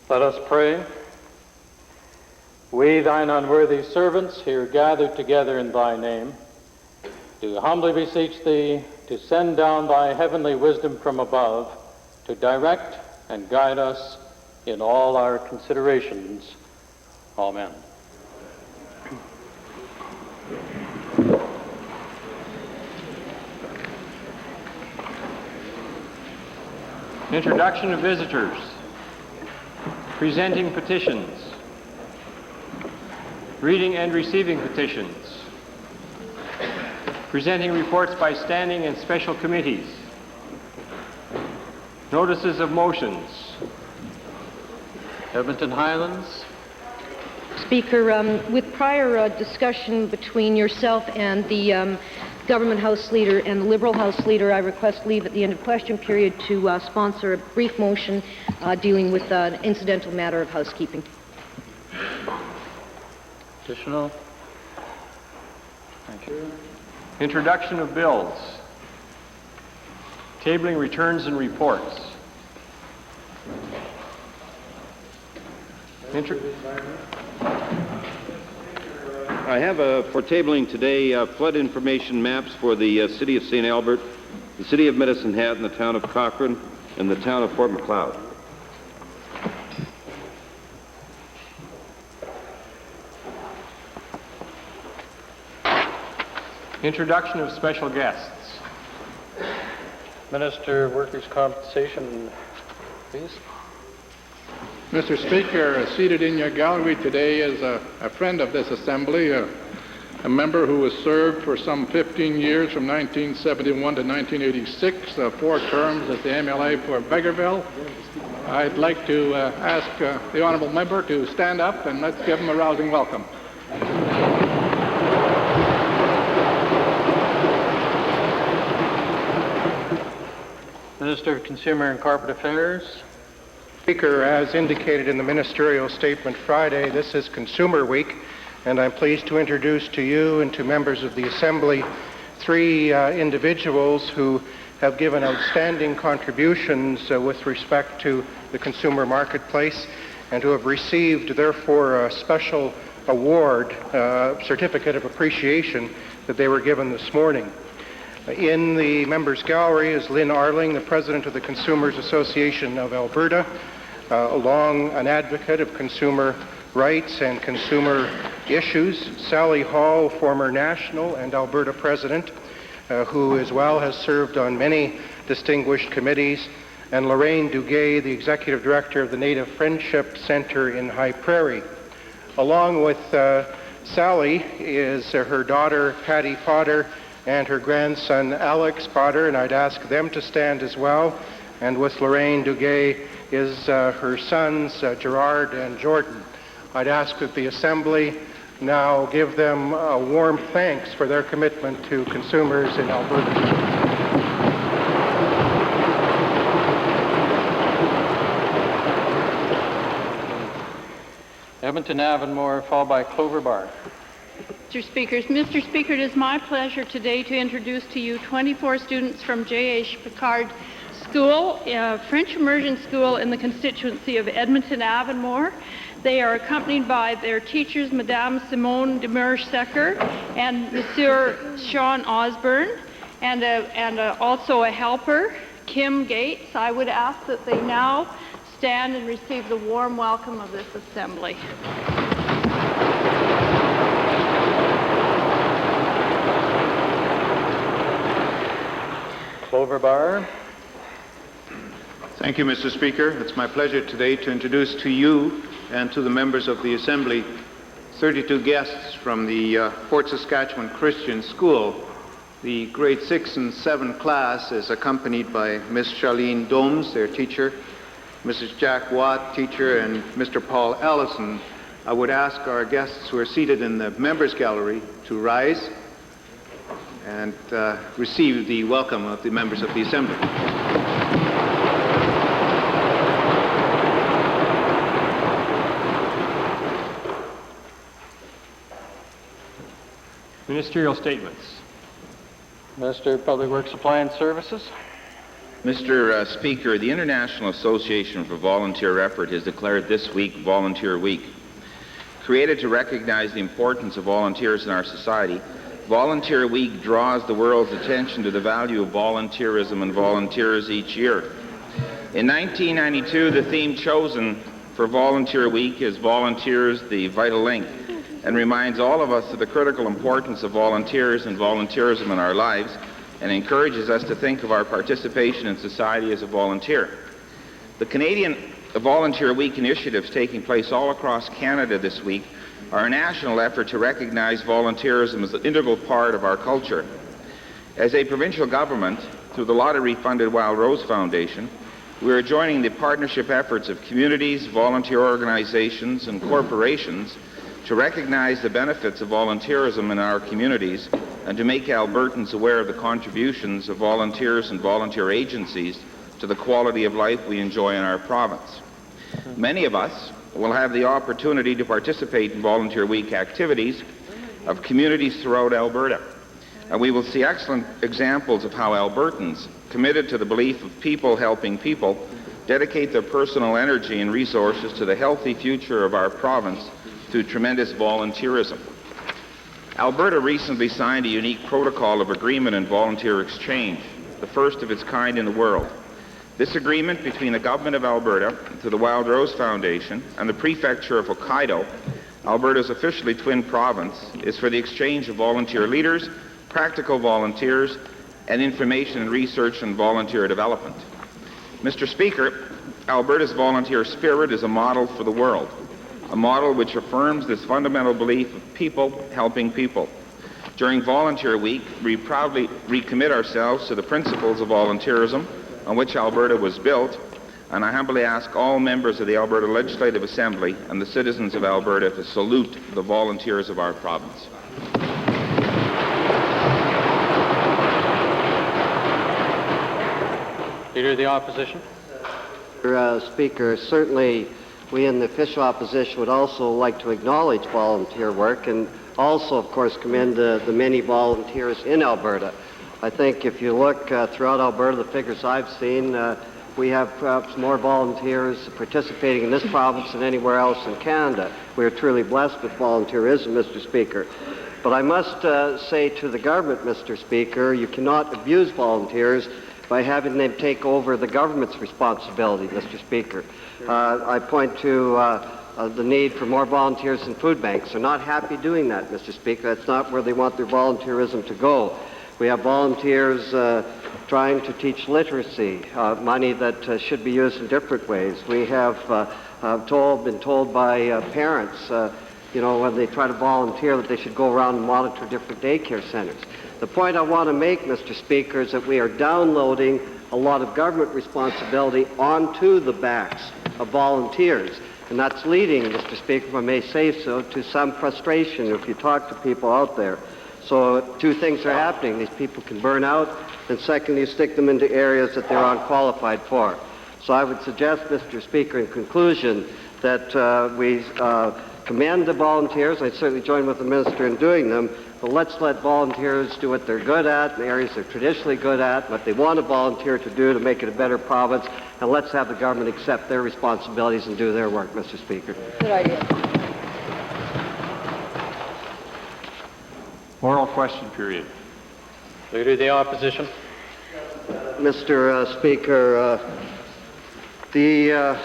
Let us pray. We, thine unworthy servants, here gathered together in thy name, do humbly beseech thee to send down thy heavenly wisdom from above to direct and guide us in all our considerations. Amen. Introduction of visitors. Presenting petitions. Reading and receiving petitions. Presenting reports by standing and special committees. Notices of motions. Edmonton Highlands. Speaker, with prior discussion between yourself and the Government House Leader and the Liberal House Leader, I request leave at the end of question period to sponsor a brief motion dealing with an incidental matter of housekeeping. Additional. Thank you. Introduction of bills. Tabling returns and reports. I have for tabling today flood information maps for the City of St. Albert, the City of Medicine Hat, and the Town of Cochrane, and the Town of Fort Macleod. Introduction of special guests. Minister, Workers' Compensation, please. Mr. Speaker, seated in your gallery today is a friend of this Assembly, a member who has served for some 15 years from 1971 to 1986, 4 terms as the MLA for Vegreville. I'd like to ask the honourable member to stand up and let's give him a rousing welcome. Minister of Consumer and Corporate Affairs. Speaker, as indicated in the ministerial statement Friday, this is Consumer Week, and I'm pleased to introduce to you and to members of the Assembly 3 individuals who have given outstanding contributions with respect to the consumer marketplace and who have received, therefore, a special award, certificate of appreciation that they were given this morning. In the members' gallery is Lynn Arling, the president of the Consumers Association of Alberta, an advocate of consumer rights and consumer issues. Sally Hall, former national and Alberta president, who as well has served on many distinguished committees, and Lorraine Duguay, the executive director of the Native Friendship Center in High Prairie. Along with Sally is her daughter, Patty Potter, and her grandson, Alex Potter, and I'd ask them to stand as well. And with Lorraine Duguay is her sons, Gerard and Jordan. I'd ask that the Assembly now give them a warm thanks for their commitment to consumers in Alberta. Edmonton Avonmore, followed by Clover Bar. Mr. Speaker, it is my pleasure today to introduce to you 24 students from J.H. Picard School, a French immersion school in the constituency of Edmonton Avonmore. They are accompanied by their teachers, Madame Simone Demerge-Secker and Monsieur Sean Osborne, and also a helper, Kim Gates. I would ask that they now stand and receive the warm welcome of this Assembly. Clover Bar. Thank you, Mr. Speaker. It's my pleasure today to introduce to you and to the members of the Assembly 32 guests from the Fort Saskatchewan Christian School. The grade 6 and 7 class is accompanied by Miss Charlene Domes, their teacher, Mrs. Jack Watt, teacher, and Mr. Paul Allison. I would ask our guests who are seated in the members gallery to rise and receive the welcome of the members of the Assembly. Ministerial statements. Minister of Public Works Supply and Services. Mr. Speaker, the International Association for Volunteer Effort has declared this week Volunteer Week. Created to recognize the importance of volunteers in our society, Volunteer Week draws the world's attention to the value of volunteerism and volunteers each year. In 1992, the theme chosen for Volunteer Week is Volunteers, the Vital Link, and reminds all of us of the critical importance of volunteers and volunteerism in our lives, and encourages us to think of our participation in society as a volunteer. The Canadian Volunteer Week initiatives taking place all across Canada this week are a national effort to recognize volunteerism as an integral part of our culture. As a provincial government, through the lottery-funded Wild Rose Foundation, we are joining the partnership efforts of communities, volunteer organizations, and corporations to recognize the benefits of volunteerism in our communities and to make Albertans aware of the contributions of volunteers and volunteer agencies to the quality of life we enjoy in our province. Many of us will have the opportunity to participate in Volunteer Week activities of communities throughout Alberta, and we will see excellent examples of how Albertans, committed to the belief of people helping people, dedicate their personal energy and resources to the healthy future of our province through tremendous volunteerism. Alberta recently signed a unique protocol of agreement and volunteer exchange, the first of its kind in the world. This agreement between the Government of Alberta, through the Wild Rose Foundation, and the Prefecture of Hokkaido, Alberta's officially twin province, is for the exchange of volunteer leaders, practical volunteers, and information and research and volunteer development. Mr. Speaker, Alberta's volunteer spirit is a model for the world, a model which affirms this fundamental belief of people helping people. During Volunteer Week, we proudly recommit ourselves to the principles of volunteerism on which Alberta was built, and I humbly ask all members of the Alberta Legislative Assembly and the citizens of Alberta to salute the volunteers of our province. Leader of the Opposition. Mr. Speaker, certainly we in the official opposition would also like to acknowledge volunteer work and also, of course, commend the many volunteers in Alberta. I think if you look throughout Alberta, the figures I've seen, we have perhaps more volunteers participating in this province than anywhere else in Canada. We are truly blessed with volunteerism, Mr. Speaker. But I must say to the government, Mr. Speaker, you cannot abuse volunteers by having them take over the government's responsibility, Mr. Speaker. I point to the need for more volunteers in food banks. They're not happy doing that, Mr. Speaker. That's not where they want their volunteerism to go. We have volunteers trying to teach literacy, money that should be used in different ways. We have been told by parents, when they try to volunteer, that they should go around and monitor different daycare centers. The point I want to make, Mr. Speaker, is that we are downloading a lot of government responsibility onto the backs of volunteers. And that's leading, Mr. Speaker, if I may say so, to some frustration if you talk to people out there. So two things are happening. These people can burn out, and secondly, you stick them into areas that they're unqualified for. So I would suggest, Mr. Speaker, in conclusion, that we commend the volunteers. I certainly join with the Minister in doing them, but let's let volunteers do what they're good at, in the areas they're traditionally good at, what they want a volunteer to do to make it a better province, and let's have the government accept their responsibilities and do their work, Mr. Speaker. Good idea. Oral question period. Leader of the Opposition. Mr. Speaker, the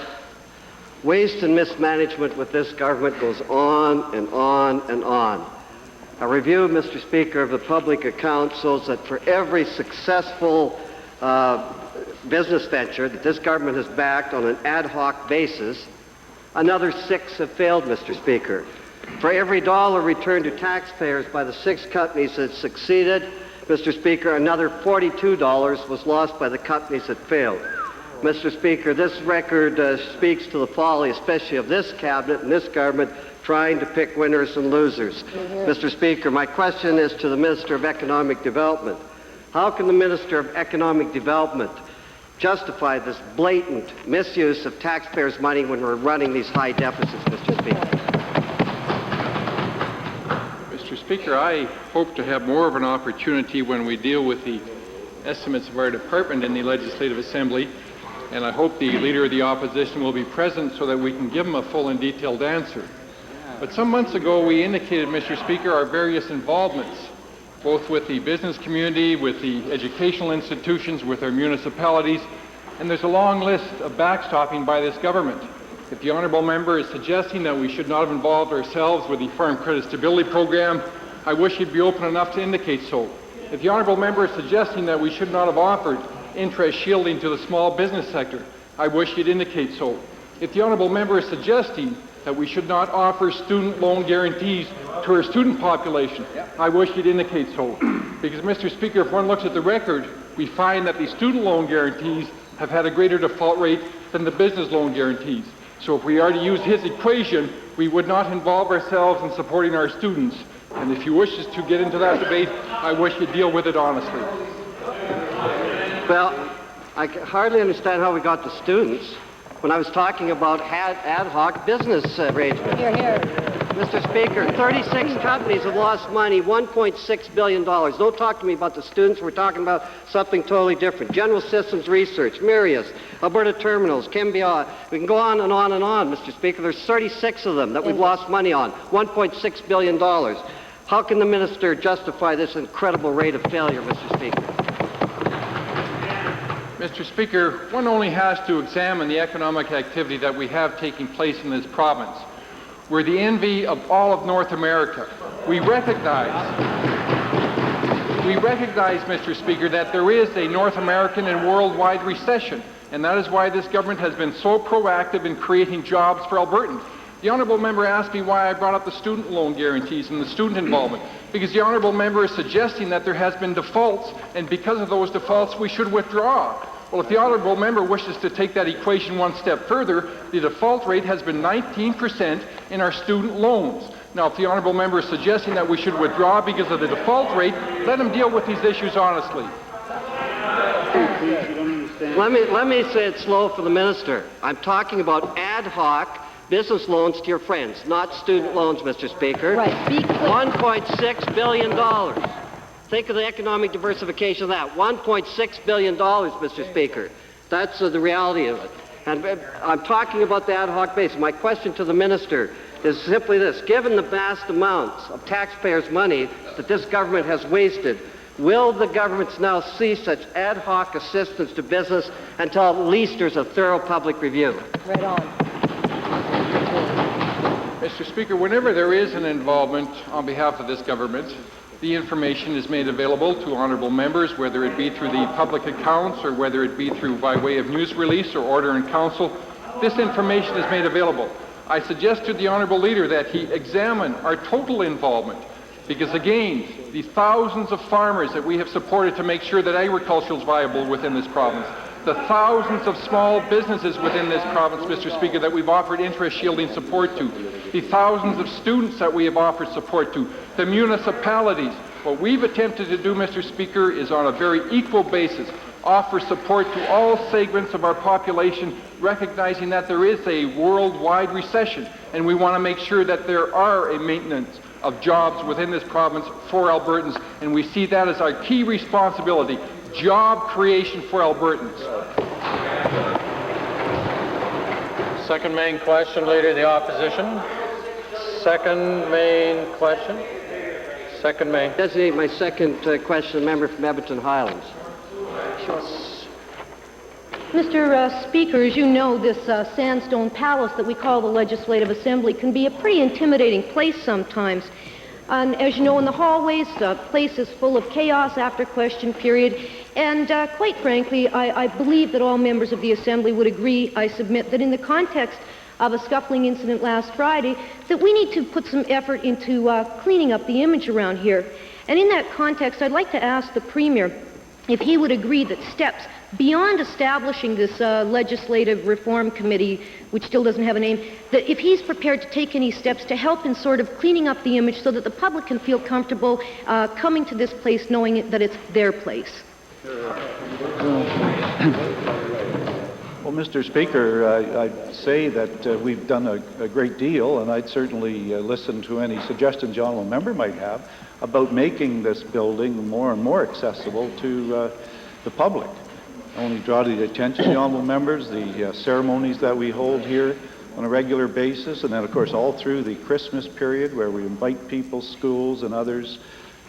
waste and mismanagement with this government goes on and on and on. A review, Mr. Speaker, of the public accounts shows that for every successful business venture that this government has backed on an ad hoc basis, another 6 have failed, Mr. Speaker. For every dollar returned to taxpayers by the 6 companies that succeeded, Mr. Speaker, another $42 was lost by the companies that failed. Mr. Speaker, this record speaks to the folly, especially of this cabinet and this government, trying to pick winners and losers. Mr. Speaker, my question is to the Minister of Economic Development. How can the Minister of Economic Development justify this blatant misuse of taxpayers' money when we're running these high deficits, Mr. Speaker? Mr. Speaker, I hope to have more of an opportunity when we deal with the estimates of our department in the Legislative Assembly, and I hope the Leader of the Opposition will be present so that we can give him a full and detailed answer. But some months ago we indicated, Mr. Speaker, our various involvements, both with the business community, with the educational institutions, with our municipalities, and there's a long list of backstopping by this government. If the honourable member is suggesting that we should not have involved ourselves with the Farm Credit Stability Program, I wish he'd be open enough to indicate so. If the honourable member is suggesting that we should not have offered interest shielding to the small business sector, I wish he'd indicate so. If the honourable member is suggesting that we should not offer student loan guarantees to our student population, I wish he'd indicate so. Because, Mr. Speaker, if one looks at the record, we find that the student loan guarantees have had a greater default rate than the business loan guarantees. So if we are to use his equation, we would not involve ourselves in supporting our students. And if he wishes to get into that debate, I wish he'd deal with it honestly. Well, I can hardly understand how we got to students when I was talking about ad hoc business arrangements. Here, here. Mr. Speaker, 36 companies have lost money, $1.6 billion. Don't talk to me about the students. We're talking about something totally different. General Systems Research, Mirius, Alberta Terminals, Kimbia. We can go on and on and on, Mr. Speaker. There's 36 of them that we've lost money on, $1.6 billion. How can the minister justify this incredible rate of failure, Mr. Speaker? Mr. Speaker, one only has to examine the economic activity that we have taking place in this province. We're the envy of all of North America. We recognize, Mr. Speaker, that there is a North American and worldwide recession, and that is why this government has been so proactive in creating jobs for Albertans. The honourable member asked me why I brought up the student loan guarantees and the student involvement, because the honourable member is suggesting that there has been defaults, and because of those defaults we should withdraw. Well, if the honourable member wishes to take that equation one step further, the default rate has been 19% in our student loans. Now, if the honourable member is suggesting that we should withdraw because of the default rate, let him deal with these issues honestly. Let me say it slow for the minister. I'm talking about ad hoc business loans to your friends, not student loans, Mr. Speaker. Right, be clear. $1.6 billion. Think of the economic diversification of that. $1.6 billion, Mr. Speaker. That's the reality of it. And I'm talking about the ad hoc basis. My question to the minister is simply this. Given the vast amounts of taxpayers' money that this government has wasted, will the governments now cease such ad hoc assistance to business until at least there's a thorough public review? Right on. Mr. Speaker, whenever there is an involvement on behalf of this government, the information is made available to honourable members, whether it be through the public accounts or whether it be through by way of news release or order in council. This information is made available. I suggest to the honourable leader that he examine our total involvement, because again, the thousands of farmers that we have supported to make sure that agriculture is viable within this province, the thousands of small businesses within this province, Mr. Speaker, that we've offered interest shielding support to, the thousands of students that we have offered support to, the municipalities. What we've attempted to do, Mr. Speaker, is on a very equal basis offer support to all segments of our population, recognizing that there is a worldwide recession, and we want to make sure that there are a maintenance of jobs within this province for Albertans, and we see that as our key responsibility. Job creation for Albertans. Second main question, Leader of the Opposition. Second main question. Second main. Designate my second question, member from Edmonton Highlands. Sure. Mr. Speaker, as you know, this sandstone palace that we call the Legislative Assembly can be a pretty intimidating place sometimes. And as you know, in the hallways, the place is full of chaos after question period. And quite frankly, I believe that all members of the Assembly would agree, I submit, that in the context of a scuffling incident last Friday, that we need to put some effort into cleaning up the image around here. And in that context, I'd like to ask the Premier if he would agree that steps beyond establishing this legislative reform committee, which still doesn't have a name, that if he's prepared to take any steps to help in sort of cleaning up the image so that the public can feel comfortable coming to this place knowing that it's their place. Well, Mr. Speaker, I'd say that we've done a great deal, and I'd certainly listen to any suggestions the honourable member might have about making this building more and more accessible to the public. I only draw to the attention of the honourable members the ceremonies that we hold here on a regular basis, and then of course all through the Christmas period where we invite people, schools and others,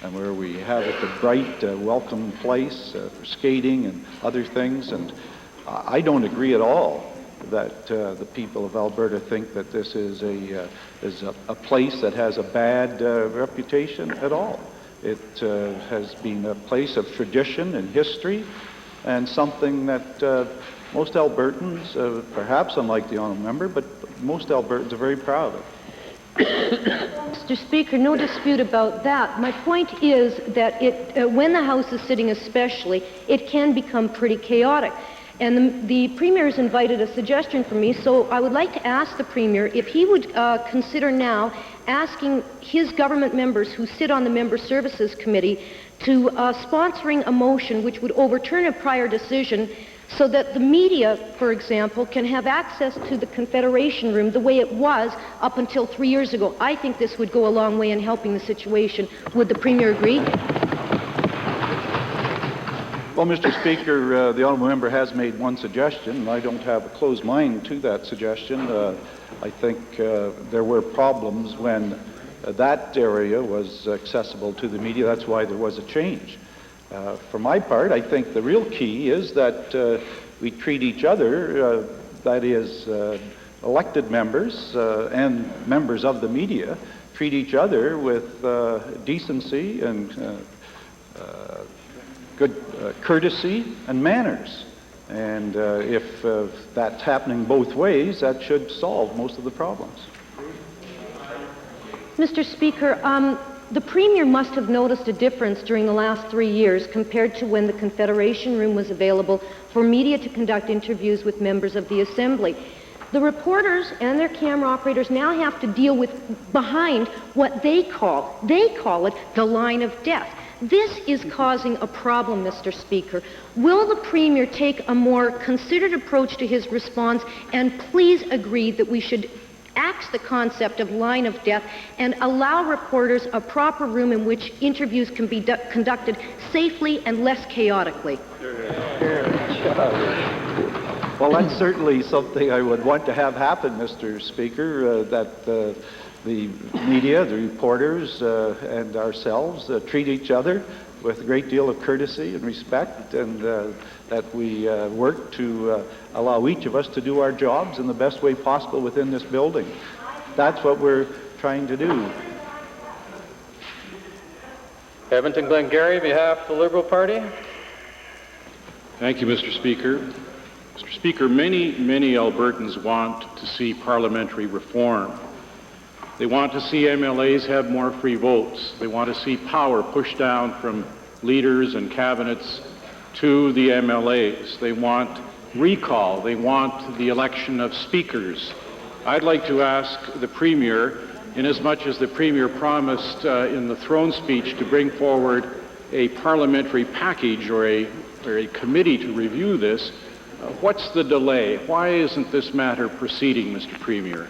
and where we have it a bright, welcome place for skating and other things. And I don't agree at all that the people of Alberta think that this is a place that has a bad reputation at all. It has been a place of tradition and history, and something that most Albertans, perhaps unlike the honourable member, but most Albertans are very proud of. Mr. Speaker, no dispute about that. My point is that when the House is sitting especially, it can become pretty chaotic. And the Premier has invited a suggestion from me, so I would like to ask the Premier if he would consider now asking his government members who sit on the Member Services Committee to sponsoring a motion which would overturn a prior decision so that the media, for example, can have access to the Confederation Room the way it was up until 3 years ago. I think this would go a long way in helping the situation. Would the Premier agree? Well, Mr. Speaker, the honourable member has made one suggestion, and I don't have a closed mind to that suggestion. I think there were problems when that area was accessible to the media. That's why there was a change. For my part, I think the real key is that we treat each other, that is, elected members and members of the media, treat each other with decency and good courtesy and manners. And if that's happening both ways, that should solve most of the problems. Mr. Speaker, the Premier must have noticed a difference during the last 3 years compared to when the Confederation Room was available for media to conduct interviews with members of the Assembly. The reporters and their camera operators now have to deal with behind what they call it the line of death. This is causing a problem, Mr. Speaker. Will the Premier take a more considered approach to his response and please agree that we should axe the concept of line of death and allow reporters a proper room in which interviews can be conducted safely and less chaotically? Well, that's certainly something I would want to have happen, Mr. Speaker, that the media, the reporters, and ourselves treat each other with a great deal of courtesy and respect, and that we work to allow each of us to do our jobs in the best way possible within this building. That's what we're trying to do. Edmonton Glengarry, behalf of the Liberal Party. Thank you, Mr. Speaker. Mr. Speaker, many Albertans want to see parliamentary reform. They want to see MLAs have more free votes. They want to see power pushed down from leaders and cabinets to the MLAs. They want recall. They want the election of speakers. I'd like to ask the Premier, inasmuch as the Premier promised in the throne speech to bring forward a parliamentary package or a committee to review this, what's the delay? Why isn't this matter proceeding, Mr. Premier?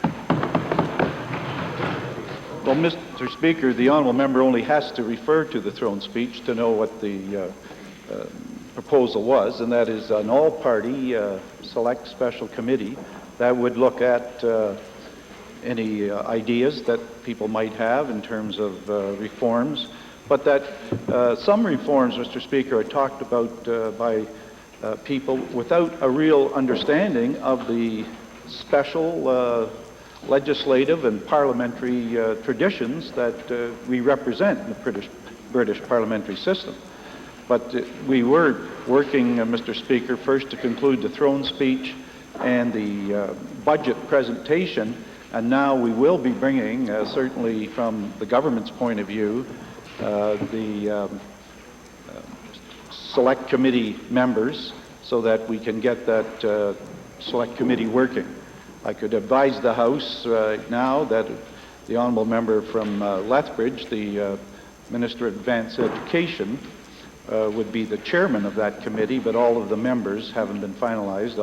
Well, Mr. Speaker, the honourable member only has to refer to the throne speech to know what the proposal was, and that is an all-party select special committee that would look at any ideas that people might have in terms of reforms, but that some reforms, Mr. Speaker, are talked about by people without a real understanding of the special legislative and parliamentary traditions that we represent in the British parliamentary system. But we were working, Mr. Speaker, first to conclude the throne speech and the budget presentation, and now we will be bringing, certainly from the government's point of view, the select committee members so that we can get that select committee working. I could advise the House now that the honourable member from Lethbridge, the Minister of Advanced Education, would be the chairman of that committee, but all of the members haven't been finalized.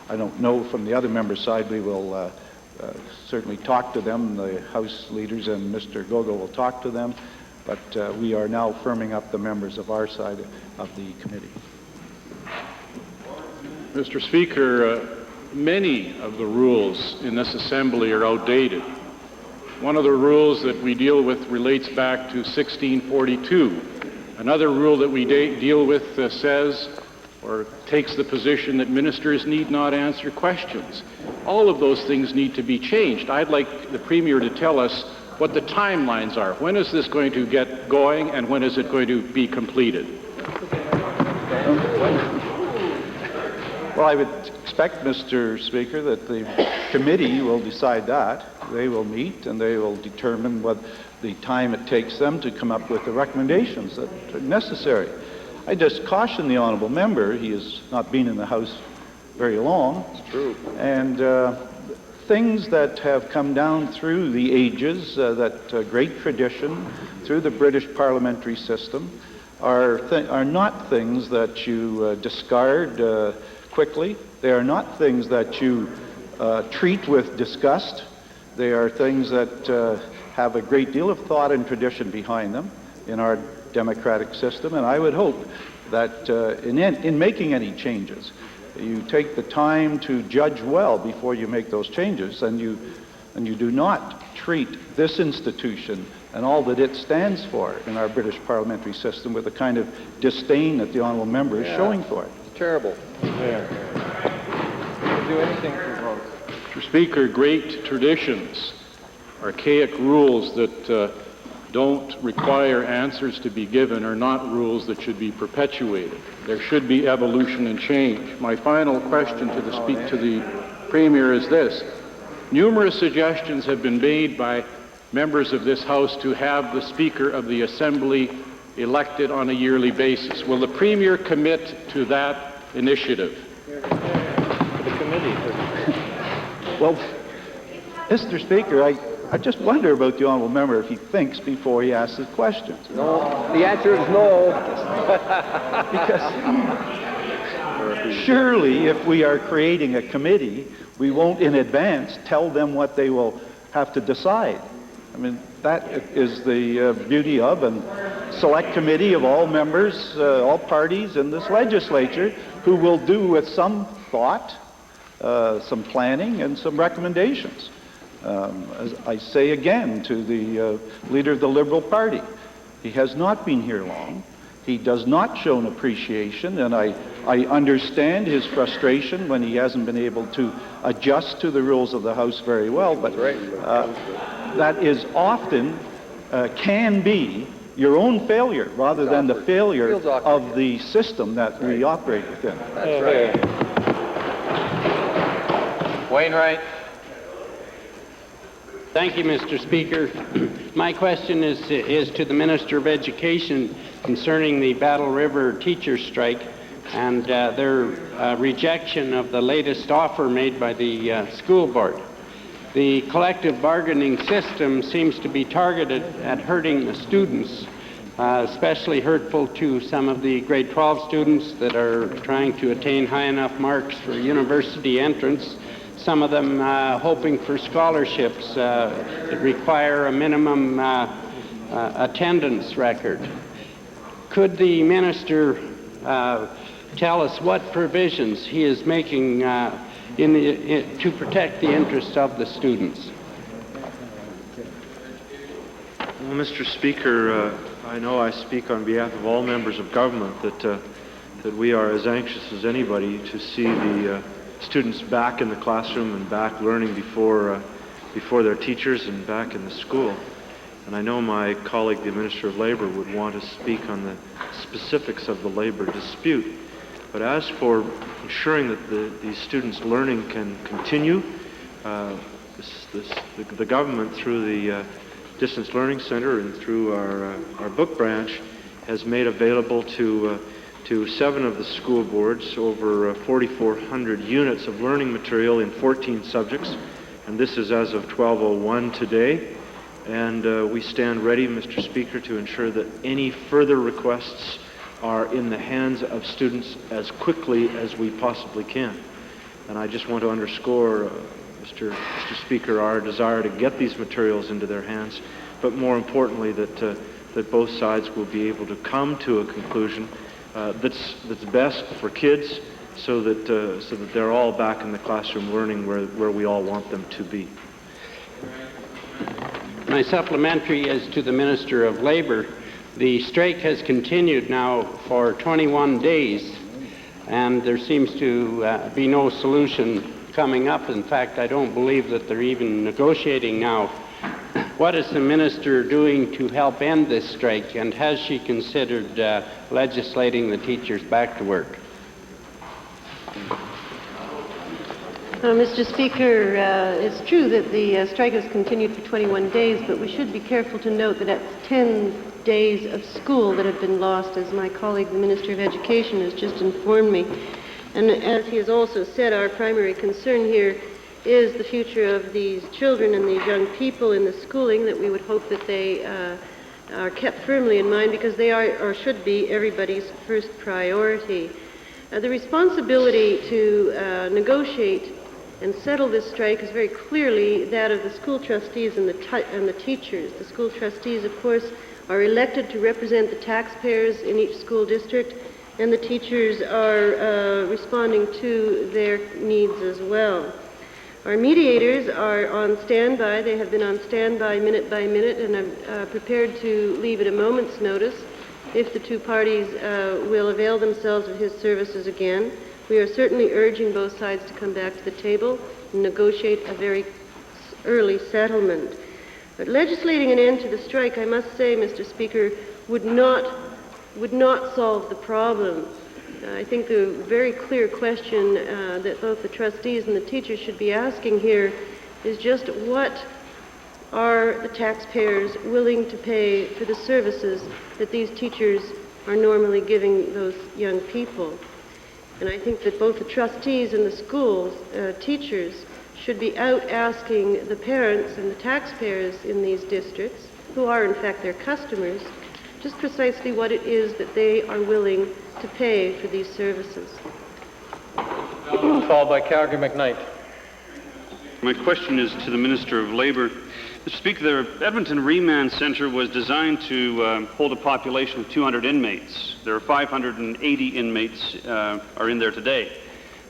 I don't know from the other member's side. We will certainly talk to them. The House leaders and Mr. Gogo will talk to them, but we are now firming up the members of our side of the committee. Mr. Speaker, many of the rules in this Assembly are outdated. One of the rules that we deal with relates back to 1642. Another rule that we deal with says or takes the position that ministers need not answer questions. All of those things need to be changed. I'd like the Premier to tell us what the timelines are. When is this going to get going, and when is it going to be completed? Well, I would expect, Mr. Speaker, that the committee will decide that. They will meet and they will determine what the time it takes them to come up with the recommendations that are necessary. I just caution the honourable member, he has not been in the House very long. It's true. And things that have come down through the ages, that great tradition through the British parliamentary system, are not things that you discard quickly. They are not things that you treat with disgust. They are things that have a great deal of thought and tradition behind them in our democratic system, and I would hope that in making any changes, you take the time to judge well before you make those changes, and you do not treat this institution and all that it stands for in our British parliamentary system with the kind of disdain that the honourable member is showing for it. It's terrible. Yeah. We'll do anything for growth. Mr. Speaker, great traditions, archaic rules that don't require answers to be given are not rules that should be perpetuated. There should be evolution and change. My final question to the Premier is this. Numerous suggestions have been made by members of this House to have the Speaker of the Assembly elected on a yearly basis. Will the Premier commit to that initiative? The committee. Well, Mr. Speaker, I just wonder about the honourable member if he thinks before he asks his questions. No. The answer is no. Because surely if we are creating a committee, we won't in advance tell them what they will have to decide. I mean, that is the beauty of a select committee of all members, all parties in this legislature, who will do with some thought, some planning, and some recommendations. As I say again to the leader of the Liberal Party, he has not been here long. He does not show an appreciation, and I understand his frustration when he hasn't been able to adjust to the rules of the House very well, but that is often, can be, your own failure rather than the failure of the system that we operate within. That's right. Wainwright. Thank you, Mr. Speaker. My question is to the Minister of Education concerning the Battle River teachers' strike and their rejection of the latest offer made by the school board. The collective bargaining system seems to be targeted at hurting the students, especially hurtful to some of the grade 12 students that are trying to attain high enough marks for university entrance. Some of them hoping for scholarships that require a minimum attendance record. Could the minister tell us what provisions he is making to protect the interests of the students? Well, Mr. Speaker, I know I speak on behalf of all members of government that we are as anxious as anybody to see the students back in the classroom and back learning before their teachers and back in the school. And I know my colleague, the Minister of Labour, would want to speak on the specifics of the labour dispute. But as for ensuring that these students' learning can continue, the government, through the Distance Learning Centre and through our book branch, has made available to 7 of the school boards over 4,400 units of learning material in 14 subjects, and this is as of 12:01 today. And we stand ready, Mr. Speaker, to ensure that any further requests are in the hands of students as quickly as we possibly can. And I just want to underscore, Mr. Speaker, our desire to get these materials into their hands, but more importantly that both sides will be able to come to a conclusion that's best for kids so that they're all back in the classroom learning where we all want them to be. My supplementary is to the Minister of Labour. The strike has continued now for 21 days, and there seems to be no solution coming up. In fact, I don't believe that they're even negotiating now. What is the minister doing to help end this strike, and has she considered legislating the teachers back to work? Mr. Speaker, it's true that the strike has continued for 21 days, but we should be careful to note that that's 10 days of school that have been lost, as my colleague, the Minister of Education, has just informed me. And as he has also said, our primary concern here is the future of these children and these young people in the schooling, that we would hope that they are kept firmly in mind, because they are, or should be, everybody's first priority. The responsibility to negotiate and settle this strike is very clearly that of the school trustees and the teachers. The school trustees, of course, are elected to represent the taxpayers in each school district, and the teachers are responding to their needs as well. Our mediators are on standby. They have been on standby minute by minute, and are prepared to leave at a moment's notice if the two parties will avail themselves of his services again. We are certainly urging both sides to come back to the table and negotiate a very early settlement. But legislating an end to the strike, I must say, Mr. Speaker, would not solve the problem. I think the very clear question that both the trustees and the teachers should be asking here is just what are the taxpayers willing to pay for the services that these teachers are normally giving those young people. And I think that both the trustees and the schools, teachers, should be out asking the parents and the taxpayers in these districts, who are in fact their customers, just precisely what it is that they are willing to pay for these services. Followed by Calgary McKnight. My question is to the Minister of Labour. Mr. Speaker, the Edmonton Remand Centre was designed to hold a population of 200 inmates. There are 580 inmates are in there today.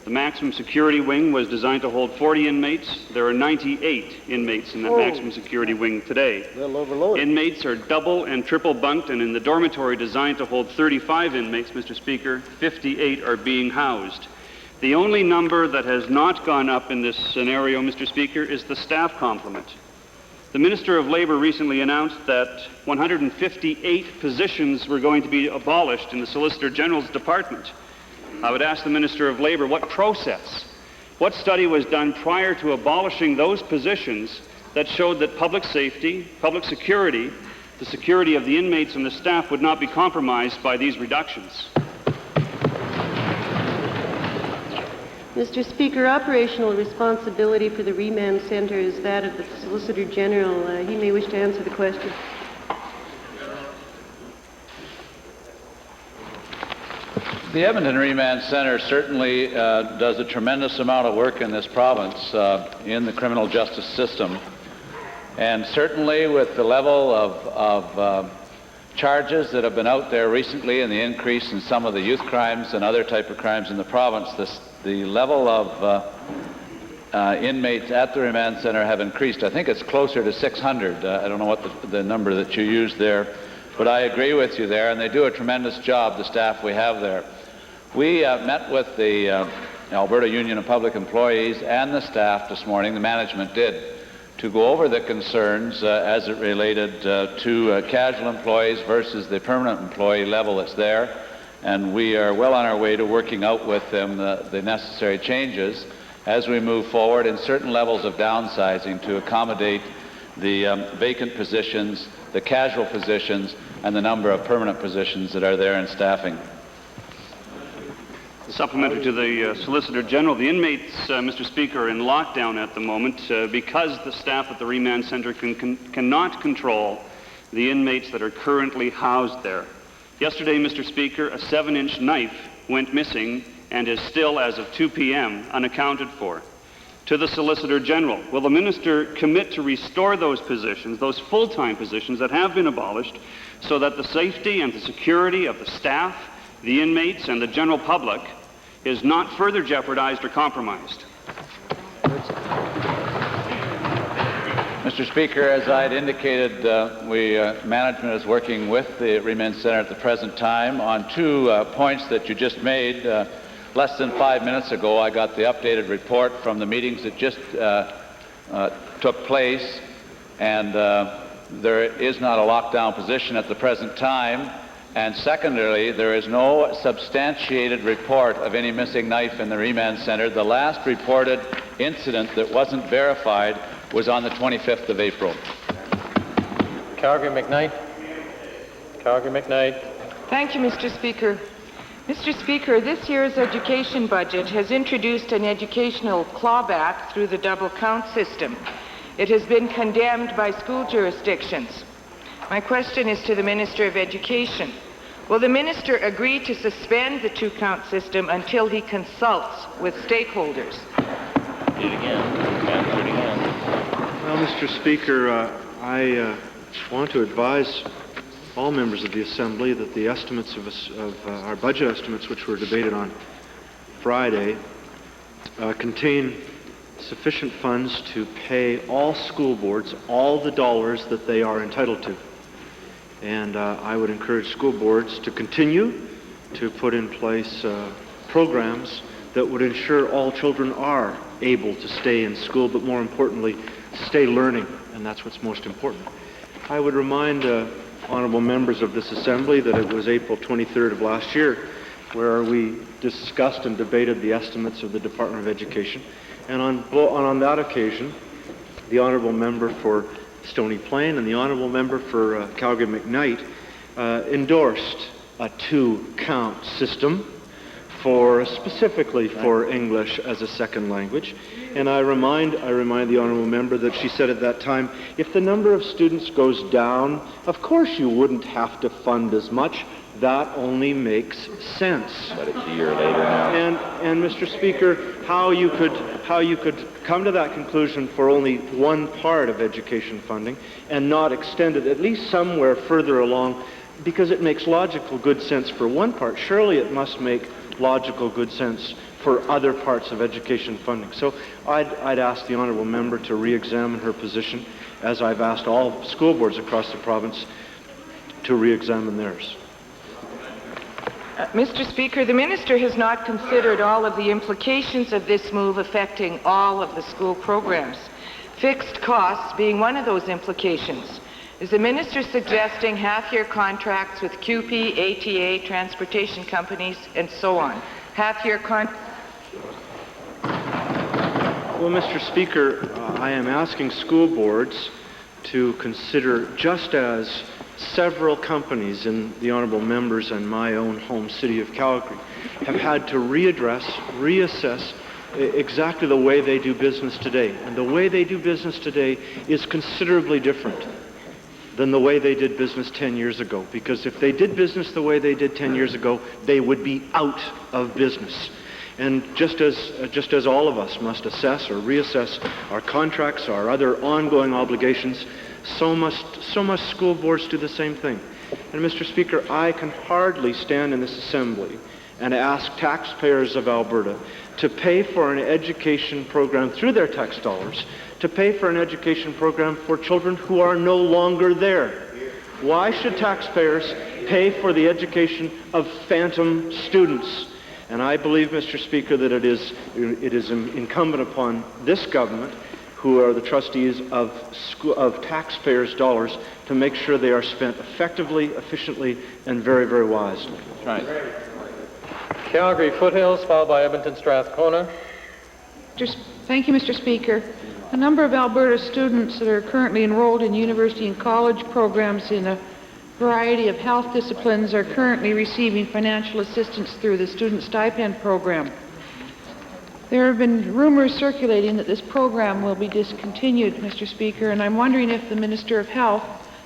The maximum security wing was designed to hold 40 inmates. There are 98 inmates in that maximum security wing today. Inmates are double and triple bunked, and in the dormitory designed to hold 35 inmates, Mr. Speaker, 58 are being housed. The only number that has not gone up in this scenario, Mr. Speaker, is the staff complement. The Minister of Labour recently announced that 158 positions were going to be abolished in the Solicitor General's department. I would ask the Minister of Labour what process, what study was done prior to abolishing those positions that showed that public safety, public security, the security of the inmates and the staff would not be compromised by these reductions. Mr. Speaker, operational responsibility for the remand centre is that of the Solicitor General. He may wish to answer the question. The Edmonton Remand Centre certainly does a tremendous amount of work in this province in the criminal justice system. And certainly with the level of charges that have been out there recently and the increase in some of the youth crimes and other type of crimes in the province, the level of inmates at the remand center have increased. I think it's closer to 600. I don't know what the number that you used there, but I agree with you there, and they do a tremendous job, the staff we have there. We met with the Alberta Union of Public Employees and the staff this morning, the management did, to go over the concerns as it related to casual employees versus the permanent employee level that's there. And we are well on our way to working out with them the necessary changes as we move forward in certain levels of downsizing to accommodate the vacant positions, the casual positions, and the number of permanent positions that are there in staffing. Supplementary to the Solicitor General, the inmates, Mr. Speaker, are in lockdown at the moment because the staff at the remand center cannot control the inmates that are currently housed there. Yesterday, Mr. Speaker, a 7-inch knife went missing and is still, as of 2 p.m., unaccounted for. To the Solicitor General, will the Minister commit to restore those positions, those full-time positions that have been abolished, so that the safety and the security of the staff, the inmates, and the general public is not further jeopardized or compromised. Mr. Speaker, as I had indicated, management is working with the Remand Center at the present time on two points that you just made. Less than 5 minutes ago, I got the updated report from the meetings that just took place, and there is not a lockdown position at the present time. And secondarily, there is no substantiated report of any missing knife in the Remand Center. The last reported incident that wasn't verified was on the 25th of April. Calgary McKnight. Calgary McKnight. Thank you, Mr. Speaker. Mr. Speaker, this year's education budget has introduced an educational clawback through the double count system. It has been condemned by school jurisdictions. My question is to the Minister of Education. Will the Minister agree to suspend the two-count system until he consults with stakeholders? Well, Mr. Speaker, I want to advise all members of the Assembly that the estimates of our budget estimates, which were debated on Friday, contain sufficient funds to pay all school boards all the dollars that they are entitled to. And I would encourage school boards to continue to put in place programs that would ensure all children are able to stay in school, but more importantly, stay learning, and that's what's most important. I would remind honorable members of this Assembly that it was April 23rd of last year where we discussed and debated the estimates of the Department of Education, and on that occasion, the honorable member for Stony Plain and the honorable member for Calgary McKnight endorsed a two-count system specifically for English as a second language. And I remind the honourable member that she said at that time, if the number of students goes down, of course you wouldn't have to fund as much. That only makes sense. But it's a year later now. And Mr. Speaker, how you could come to that conclusion for only one part of education funding and not extend it at least somewhere further along, because it makes logical good sense for one part, surely it must make logical good sense for other parts of education funding. So I'd ask the honourable member to re-examine her position, as I've asked all school boards across the province to re-examine theirs. Mr. Speaker, the Minister has not considered all of the implications of this move affecting all of the school programs, fixed costs being one of those implications. Is the Minister suggesting half-year contracts with QP, ATA, transportation companies, and so on? Half-year Well, Mr. Speaker, I am asking school boards to consider, just as several companies in the honourable members and my own home city of Calgary have had to reassess exactly the way they do business today. And the way they do business today is considerably different than the way they did business 10 years ago. Because if they did business the way they did 10 years ago, they would be out of business. And just as all of us must assess or reassess our contracts, our other ongoing obligations, so must school boards do the same thing. And Mr. Speaker, I can hardly stand in this Assembly and ask taxpayers of Alberta to pay for an education program through their tax dollars, to pay for an education program for children who are no longer there. Why should taxpayers pay for the education of phantom students? And I believe, Mr. Speaker, that it is incumbent upon this government, who are the trustees of taxpayers' dollars, to make sure they are spent effectively, efficiently, and very, very wisely. Right. Calgary Foothills, followed by Edmonton Strathcona. Thank you, Mr. Speaker. A number of Alberta students that are currently enrolled in university and college programs in a variety of health disciplines are currently receiving financial assistance through the student stipend program. There have been rumors circulating that this program will be discontinued, Mr. Speaker, and I'm wondering if the Minister of Health,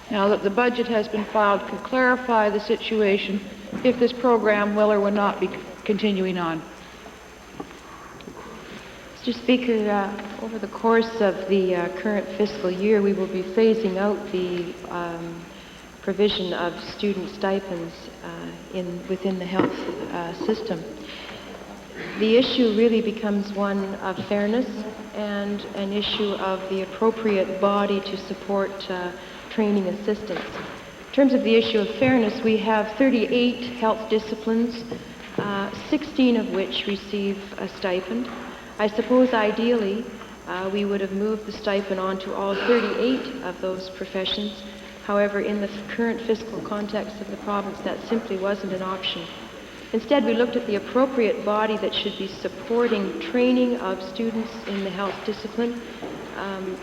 now that the budget has been filed, could clarify the situation if this program will or will not be continuing on. Mr. Speaker, over the course of the current fiscal year, we will be phasing out the provision of student stipends within the health system. The issue really becomes one of fairness and an issue of the appropriate body to support training assistance. In terms of the issue of fairness, we have 38 health disciplines, 16 of which receive a stipend. I suppose ideally we would have moved the stipend onto all 38 of those professions. However, in the current fiscal context of the province, that simply wasn't an option. Instead, we looked at the appropriate body that should be supporting training of students in the health discipline,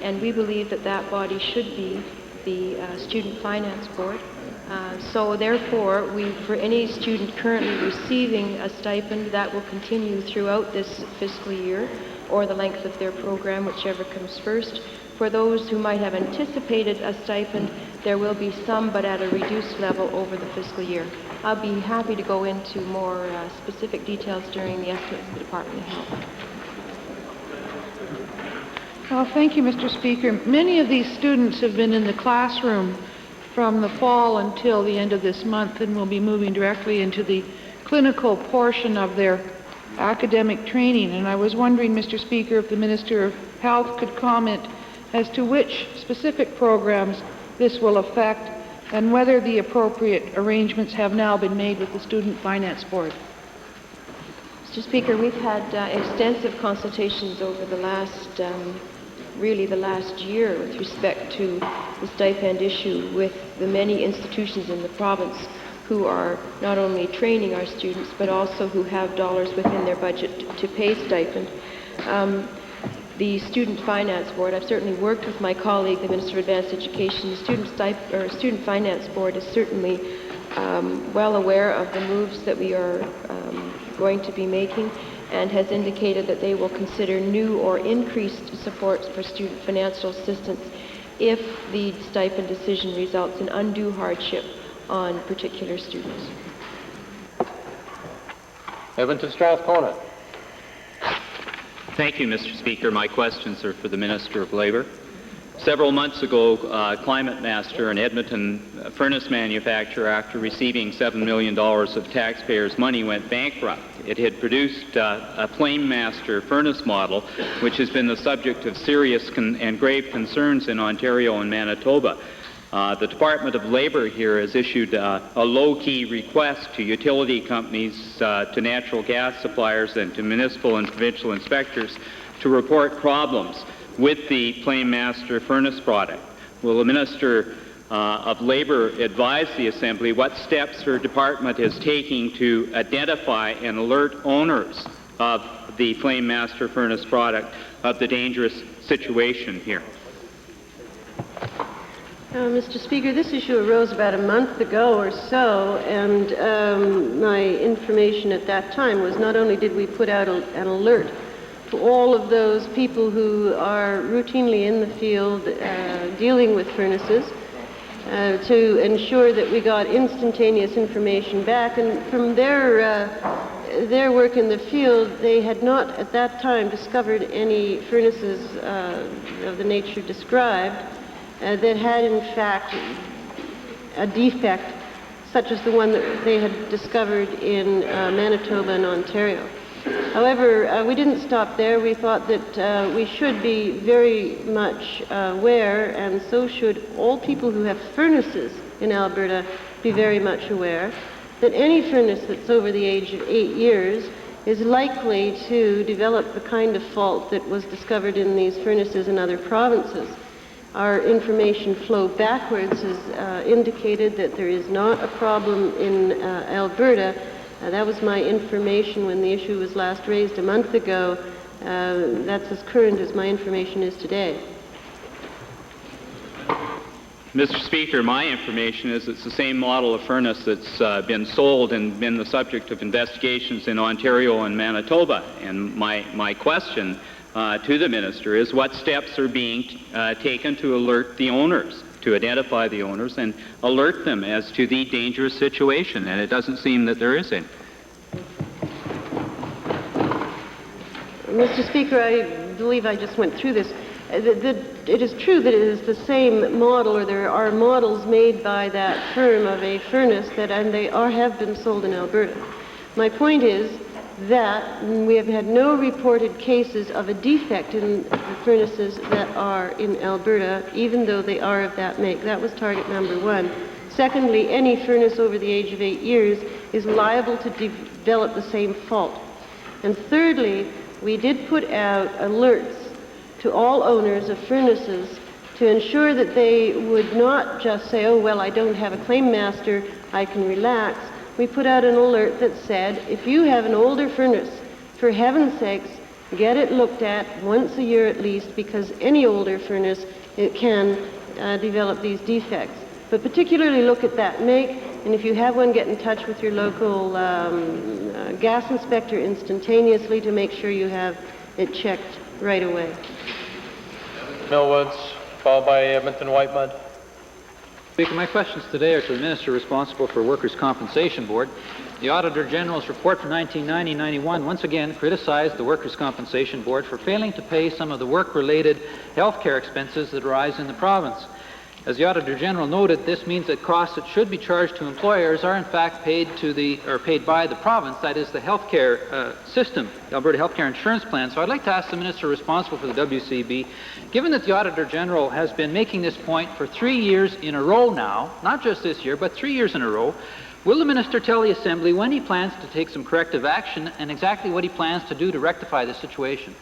and we believe that that body should be the Student Finance Board. So therefore, for any student currently receiving a stipend, that will continue throughout this fiscal year, or the length of their program, whichever comes first. For those who might have anticipated a stipend, there will be some, but at a reduced level over the fiscal year. I'll be happy to go into more specific details during the estimates of the Department of Health. Well, thank you, Mr. Speaker. Many of these students have been in the classroom from the fall until the end of this month and will be moving directly into the clinical portion of their academic training. And I was wondering, Mr. Speaker, if the Minister of Health could comment as to which specific programs this will affect and whether the appropriate arrangements have now been made with the Student Finance Board. Mr. Speaker, we've had extensive consultations over the last year with respect to the stipend issue with the many institutions in the province who are not only training our students but also who have dollars within their budget to pay stipend. The Student Finance Board, I've certainly worked with my colleague, the Minister of Advanced Education. The Student Finance Board is certainly well aware of the moves that we are going to be making, and has indicated that they will consider new or increased supports for student financial assistance if the stipend decision results in undue hardship on particular students. Edmonton Strathcona. Thank you, Mr. Speaker. My questions are for the Minister of Labour. Several months ago, Climate Master, an Edmonton furnace manufacturer, after receiving $7 million of taxpayers' money, went bankrupt. It had produced a Flame Master furnace model, which has been the subject of serious and grave concerns in Ontario and Manitoba. The Department of Labour here has issued a low-key request to utility companies, to natural gas suppliers, and to municipal and provincial inspectors to report problems with the Flame Master furnace product. Will the Minister of Labour advise the Assembly what steps her department is taking to identify and alert owners of the Flame Master furnace product of the dangerous situation here? Mr. Speaker, this issue arose about a month ago or so, and my information at that time was not only did we put out an alert to all of those people who are routinely in the field dealing with furnaces to ensure that we got instantaneous information back, and from their work in the field, they had not at that time discovered any furnaces of the nature described that had in fact a defect such as the one that they had discovered in Manitoba and Ontario. However, we didn't stop there. We thought that we should be very much aware, and so should all people who have furnaces in Alberta be very much aware, that any furnace that's over the age of 8 years is likely to develop the kind of fault that was discovered in these furnaces in other provinces. Our information flow backwards has indicated that there is not a problem in Alberta. That was my information when the issue was last raised a month ago. That's as current as my information is today. Mr. Speaker, my information is it's the same model of furnace that's been sold and been the subject of investigations in Ontario and Manitoba. And my question to the Minister is what steps are being taken to alert the owners, to identify the owners and alert them as to the dangerous situation, and it doesn't seem that there is any. Mr. Speaker, I believe I just went through this. It is true that it is the same model, or there are models made by that firm of a furnace and they have been sold in Alberta. My point is that we have had no reported cases of a defect in the furnaces that are in Alberta, even though they are of that make. That was target number one. Secondly, any furnace over the age of 8 years is liable to develop the same fault. And thirdly, we did put out alerts to all owners of furnaces to ensure that they would not just say, oh, well, I don't have a claim master, I can relax. We put out an alert that said, if you have an older furnace, for heaven's sakes, get it looked at once a year at least, because any older furnace, it can develop these defects. But particularly look at that make, and if you have one, get in touch with your local gas inspector instantaneously to make sure you have it checked right away. Millwoods, followed by Edmonton Whitemud. Speaker, my questions today are to the Minister responsible for Workers' Compensation Board. The Auditor General's report for 1990-91 once again criticized the Workers' Compensation Board for failing to pay some of the work-related health care expenses that arise in the province. As the Auditor General noted, this means that costs that should be charged to employers are in fact paid by the province, that is the health care system, the Alberta Health Care Insurance Plan. So I'd like to ask the Minister responsible for the WCB, given that the Auditor General has been making this point for 3 years in a row now, not just this year, but 3 years in a row, will the Minister tell the Assembly when he plans to take some corrective action and exactly what he plans to do to rectify the situation?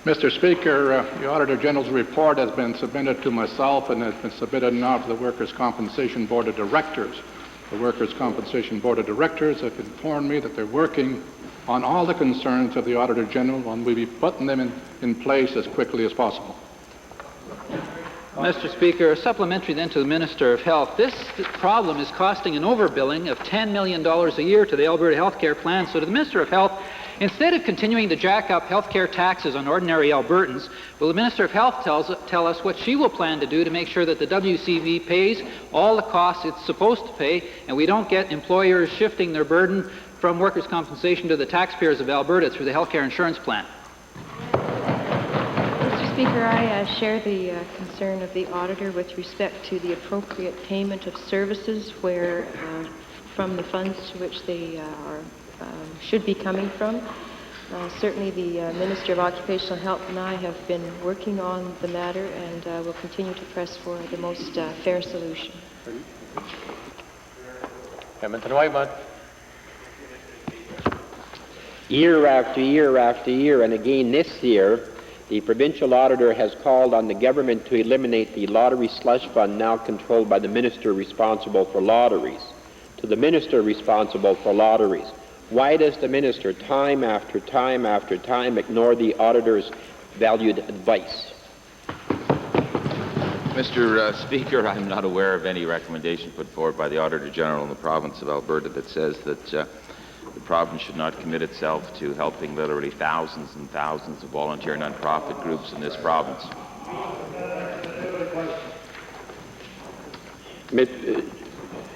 Mr. Speaker, the Auditor General's report has been submitted to myself and has been submitted now to the Workers' Compensation Board of Directors. The Workers' Compensation Board of Directors have informed me that they're working on all the concerns of the Auditor General, and we'll be putting them in place as quickly as possible. Mr. Speaker, supplementary then to the Minister of Health. This problem is costing an overbilling of $10 million a year to the Alberta Health Care Plan. So to the Minister of Health, instead of continuing to jack up health care taxes on ordinary Albertans, will the Minister of Health tell us what she will plan to do to make sure that the WCB pays all the costs it's supposed to pay and we don't get employers shifting their burden from workers' compensation to the taxpayers of Alberta through the health care insurance plan? Mr. Speaker, I share the concern of the auditor with respect to the appropriate payment of services where from the funds to which they should be coming from. Certainly the Minister of Occupational Health and I have been working on the matter and will continue to press for the most fair solution. Edmonton Whitemud. Year after year after year, and again this year, the provincial auditor has called on the government to eliminate the lottery slush fund now controlled by the minister responsible for lotteries. To the minister responsible for lotteries, why does the minister time after time after time ignore the auditor's valued advice? Mr. Speaker, I'm not aware of any recommendation put forward by the Auditor General in the province of Alberta that says that the province should not commit itself to helping literally thousands and thousands of volunteer nonprofit groups in this province.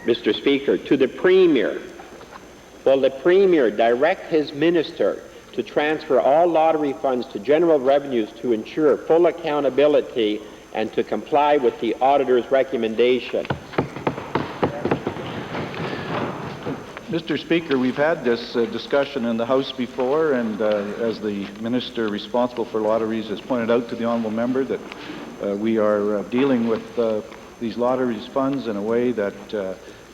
Mr. Speaker, to the Premier, will the Premier direct his minister to transfer all lottery funds to general revenues to ensure full accountability and to comply with the auditor's recommendation? Mr. Speaker, we've had this discussion in the House before, and as the Minister responsible for lotteries has pointed out to the Honourable Member, that we are dealing with these lotteries funds in a way that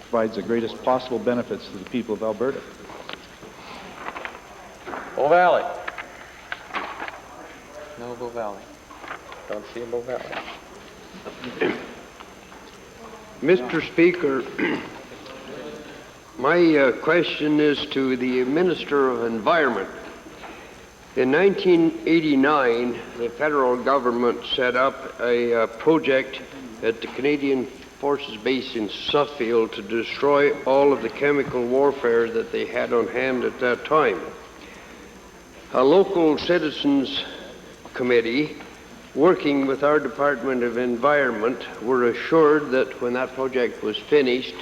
provides the greatest possible benefits to the people of Alberta. Bow Valley. No Bow Valley. Don't see a Bow Valley. Mr. Speaker, my question is to the Minister of Environment. In 1989, the federal government set up a project at the Canadian Forces Base in Suffield to destroy all of the chemical warfare that they had on hand at that time. A local citizens committee working with our Department of Environment were assured that when that project was finished,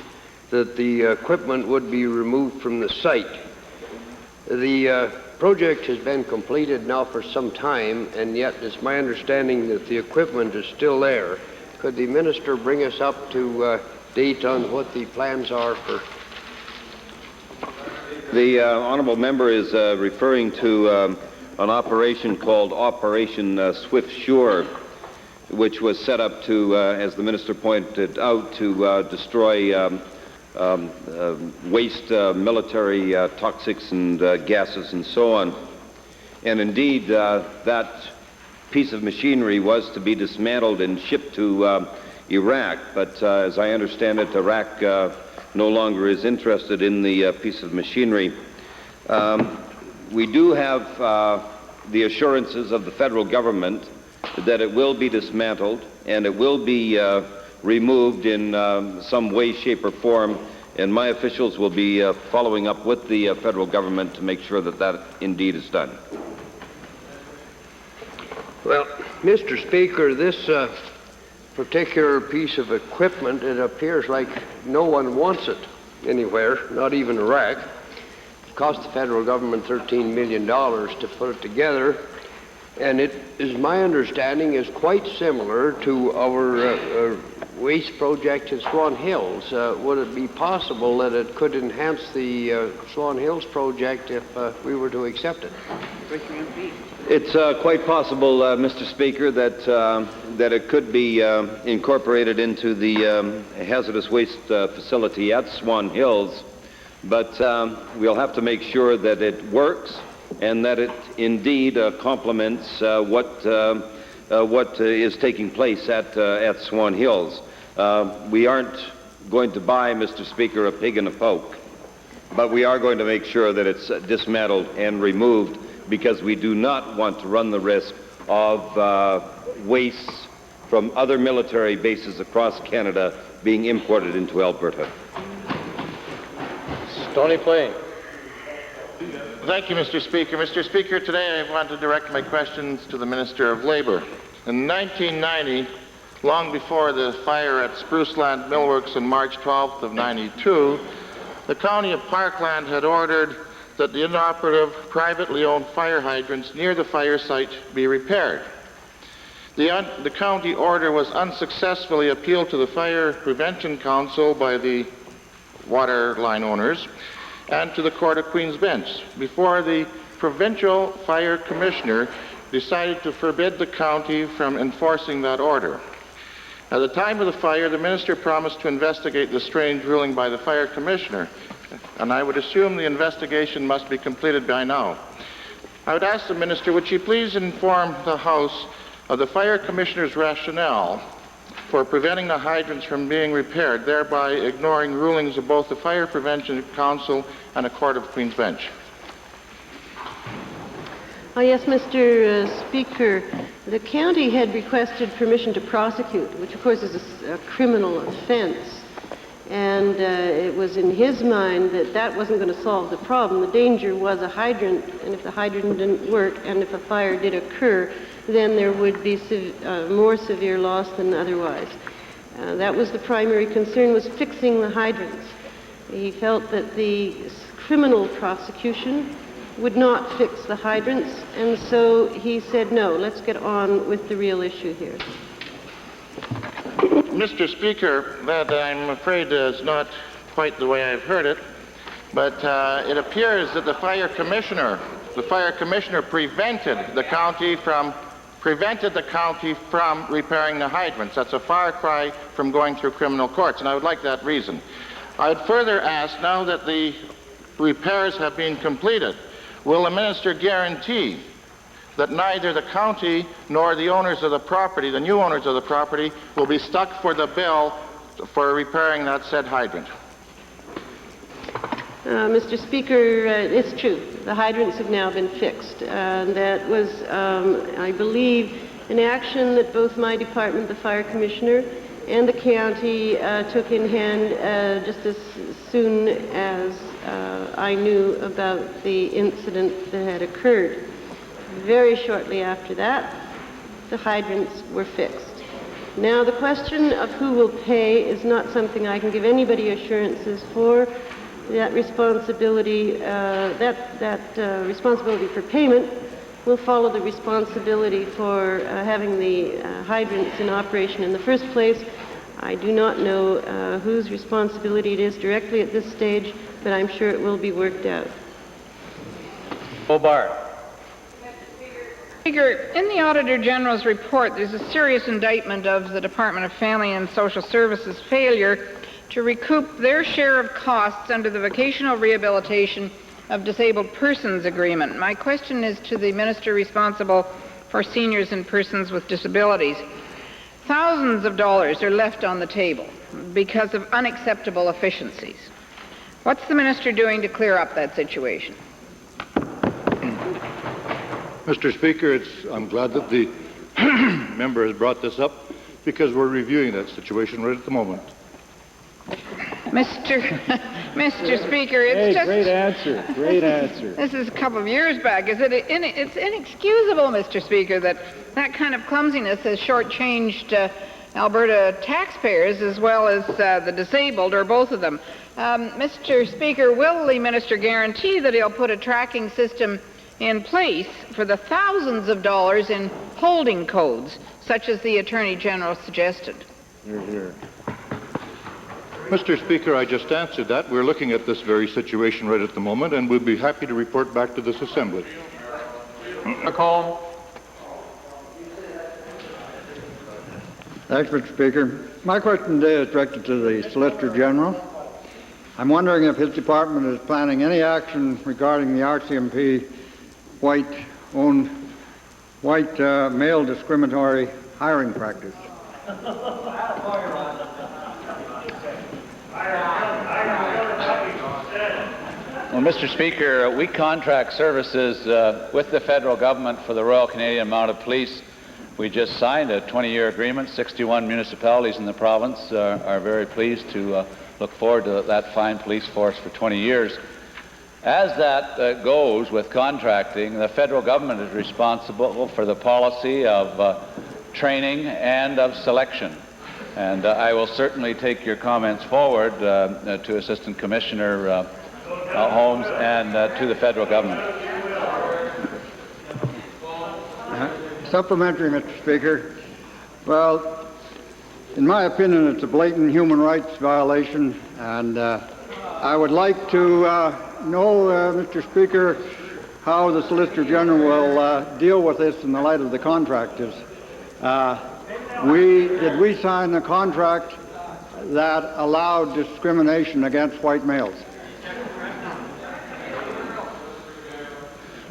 that the equipment would be removed from the site. The project has been completed now for some time, and yet it's my understanding that the equipment is still there. Could the minister bring us up to date on what the plans are for? The honourable member is referring to an operation called Operation Swift Sure, which was set up to, as the minister pointed out, to destroy waste military toxics and gases and so on. And indeed, that piece of machinery was to be dismantled and shipped to Iraq, but as I understand it, Iraq no longer is interested in the piece of machinery. We do have the assurances of the federal government that it will be dismantled and it will be removed in some way, shape, or form, and my officials will be following up with the federal government to make sure that that indeed is done. Well, Mr. Speaker, this particular piece of equipment, it appears like no one wants it anywhere, not even Iraq. It cost the federal government $13 million to put it together, and it is my understanding is quite similar to our waste project in Swan Hills. Would it be possible that it could enhance the Swan Hills project if we were to accept it? It's quite possible, Mr. Speaker, that it could be incorporated into the hazardous waste facility at Swan Hills, but we'll have to make sure that it works and that it indeed complements what is taking place at Swan Hills. We aren't going to buy, Mr. Speaker, a pig in a poke, but we are going to make sure that it's dismantled and removed, because we do not want to run the risk of wastes from other military bases across Canada being imported into Alberta. Stony Plain. Thank you, Mr. Speaker. Mr. Speaker, today I want to direct my questions to the Minister of Labour. In 1990, long before the fire at Spruceland Millworks on March 12th of 92, the County of Parkland had ordered that the inoperative, privately owned fire hydrants near the fire site be repaired. The county order was unsuccessfully appealed to the Fire Prevention Council by the water line owners and to the Court of Queen's Bench before the Provincial Fire Commissioner decided to forbid the county from enforcing that order. At the time of the fire, the minister promised to investigate the strange ruling by the Fire Commissioner, and I would assume the investigation must be completed by now. I would ask the minister, would she please inform the House of the Fire Commissioner's rationale for preventing the hydrants from being repaired, thereby ignoring rulings of both the Fire Prevention Council and the Court of Queen's Bench? Oh, yes, Mr. Speaker. The county had requested permission to prosecute, which of course is a criminal offense. And it was in his mind that that wasn't going to solve the problem. The danger was a hydrant, and if the hydrant didn't work and if a fire did occur, then there would be more severe loss than otherwise. That was the primary concern, was fixing the hydrants. He felt that the criminal prosecution would not fix the hydrants, and so he said, no, let's get on with the real issue here. Mr. Speaker, that I'm afraid is not quite the way I've heard it, but it appears that the fire commissioner prevented the county from repairing the hydrants. That's a far cry from going through criminal courts, and I would like that reason. I'd further ask, now that the repairs have been completed, will the minister guarantee that neither the county nor the owners of the property, the new owners of the property, will be stuck for the bill for repairing that said hydrant? Mr. Speaker, it's true. The hydrants have now been fixed. That was, I believe, an action that both my department, the Fire Commissioner, and the county took in hand just as soon as I knew about the incident that had occurred. Very shortly after that, the hydrants were fixed. Now, the question of who will pay is not something I can give anybody assurances for. That responsibility, responsibility for payment will follow the responsibility for having the hydrants in operation in the first place. I do not know whose responsibility it is directly at this stage, but I'm sure it will be worked out. Hobart. Speaker, in the Auditor General's report, there's a serious indictment of the Department of Family and Social Services' failure to recoup their share of costs under the Vocational Rehabilitation of Disabled Persons Agreement. My question is to the Minister responsible for seniors and persons with disabilities. Thousands of dollars are left on the table because of unacceptable efficiencies. What's the Minister doing to clear up that situation? Mr. Speaker, I'm glad that the member has brought this up because we're reviewing that situation right at the moment. Mr. Speaker, it's just... Great answer. Great answer. This is a couple of years back. It's inexcusable, Mr. Speaker, that kind of clumsiness has shortchanged Alberta taxpayers as well as the disabled, or both of them. Mr. Speaker, will the minister guarantee that he'll put a tracking system in place for the thousands of dollars in holding codes, such as the Attorney General suggested? Hear, hear. Mr. Speaker, I just answered that. We're looking at this very situation right at the moment, and we'll be happy to report back to this Assembly. McCall. Thanks, Mr. Speaker. My question today is directed to the Solicitor General. I'm wondering if his department is planning any action regarding the RCMP white male discriminatory hiring practice. Well, Mr. Speaker, we contract services with the federal government for the Royal Canadian Mounted Police. We just signed a 20-year agreement. 61 municipalities in the province are very pleased to look forward to that fine police force for 20 years. As that goes with contracting, the federal government is responsible for the policy of training and of selection. And I will certainly take your comments forward to Assistant Commissioner Holmes and to the federal government. Supplementary, Mr. Speaker. Well, in my opinion, it's a blatant human rights violation, and I would like to know, Mr. Speaker, how the Solicitor General will deal with this in the light of the contractors. Did we sign a contract that allowed discrimination against white males?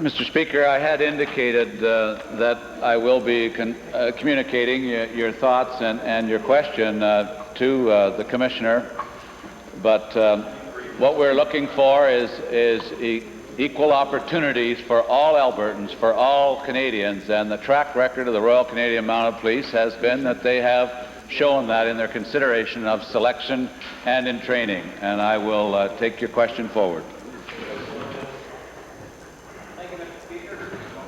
Mr. Speaker, I had indicated that I will be communicating your thoughts and your question to the Commissioner, but what we're looking for is equal opportunities for all Albertans, for all Canadians, and the track record of the Royal Canadian Mounted Police has been that they have shown that in their consideration of selection and in training, and I will take your question forward.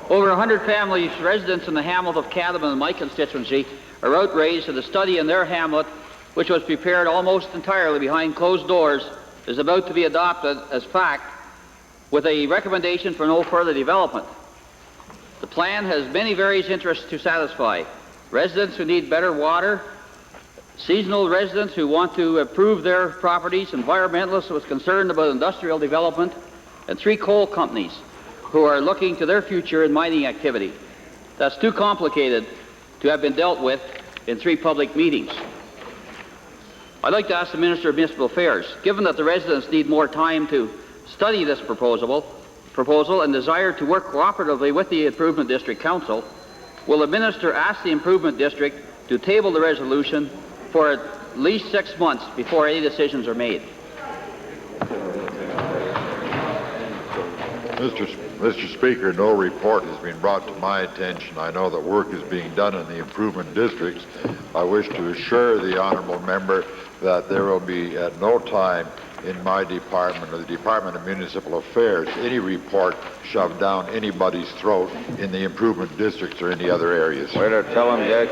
Over 100 families, residents in the hamlet of Catham in my constituency, are outraged that the study in their hamlet, which was prepared almost entirely behind closed doors, is about to be adopted as fact with a recommendation for no further development. The plan has many various interests to satisfy. Residents who need better water, seasonal residents who want to improve their properties, environmentalists who are concerned about industrial development, and 3 coal companies who are looking to their future in mining activity. That's too complicated to have been dealt with in 3 public meetings. I'd like to ask the Minister of Municipal Affairs, given that the residents need more time to study this proposal and desire to work cooperatively with the Improvement District Council, will the Minister ask the Improvement District to table the resolution for at least 6 months before any decisions are made? Mr. Speaker, no report has been brought to my attention. I know that work is being done in the improvement districts. I wish to assure the honourable member that there will be at no time in my department or the Department of Municipal Affairs any report shoved down anybody's throat in the improvement districts or any other areas. Way to tell him, Dick.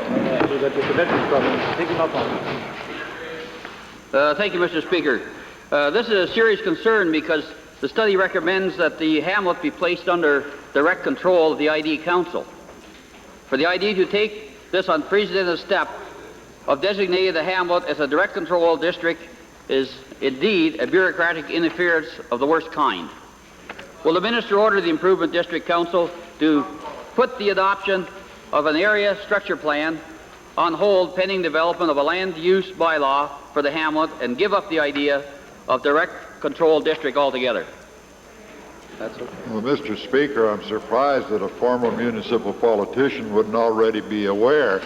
Thank you, Mr. Speaker. This is a serious concern because the study recommends that the hamlet be placed under direct control of the ID Council. For the ID to take this unprecedented step of designating the hamlet as a direct control district is indeed a bureaucratic interference of the worst kind. Will the minister order the Improvement District Council to put the adoption of an area structure plan on hold pending development of a land use bylaw for the hamlet and give up the idea of direct control district altogether? That's okay. Well, Mr. Speaker, I'm surprised that a former municipal politician wouldn't already be aware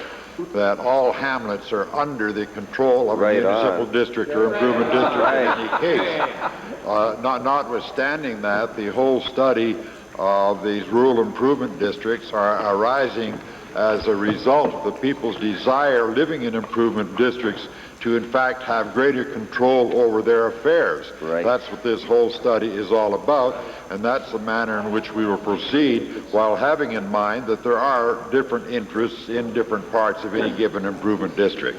that all hamlets are under the control of a municipal district or improvement district in any case. Notwithstanding that, the whole study of these rural improvement districts are arising as a result of the people's desire living in improvement districts to in fact have greater control over their affairs. That's what this whole study is all about, and that's the manner in which we will proceed, while having in mind that there are different interests in different parts of any given improvement district.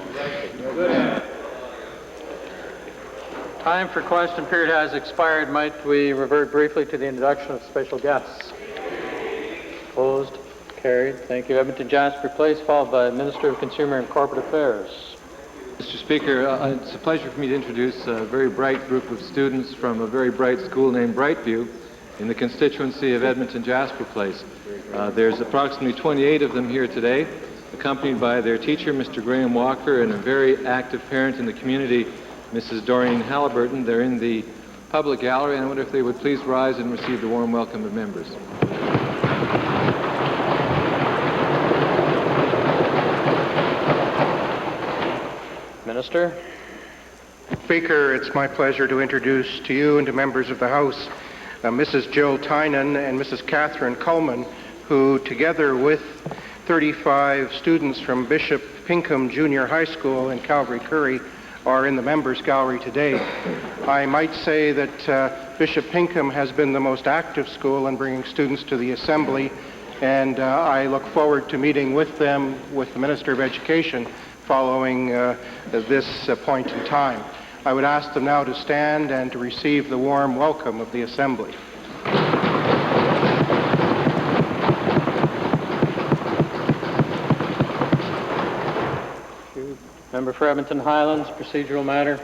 Time for question period has expired. Might we revert briefly to the introduction of special guests? Opposed? Carried. Thank you. Edmonton Jasper Place, followed by Minister of Consumer and Corporate Affairs. Mr. Speaker, it's a pleasure for me to introduce a very bright group of students from a very bright school named Brightview in the constituency of Edmonton Jasper Place. There's approximately 28 of them here today, accompanied by their teacher, Mr. Graham Walker, and a very active parent in the community, Mrs. Doreen Halliburton. They're in the public gallery, and I wonder if they would please rise and receive the warm welcome of members. Minister. Speaker, it's my pleasure to introduce to you and to members of the House Mrs. Jill Tynan and Mrs. Catherine Coleman, who together with 35 students from Bishop Pinkham Junior High School in Calgary Currie are in the members gallery today. I might say that Bishop Pinkham has been the most active school in bringing students to the Assembly, and I look forward to meeting with them, with the Minister of Education, following this point in time. I would ask them now to stand and to receive the warm welcome of the Assembly. Member for Edmonton Highlands, procedural matter.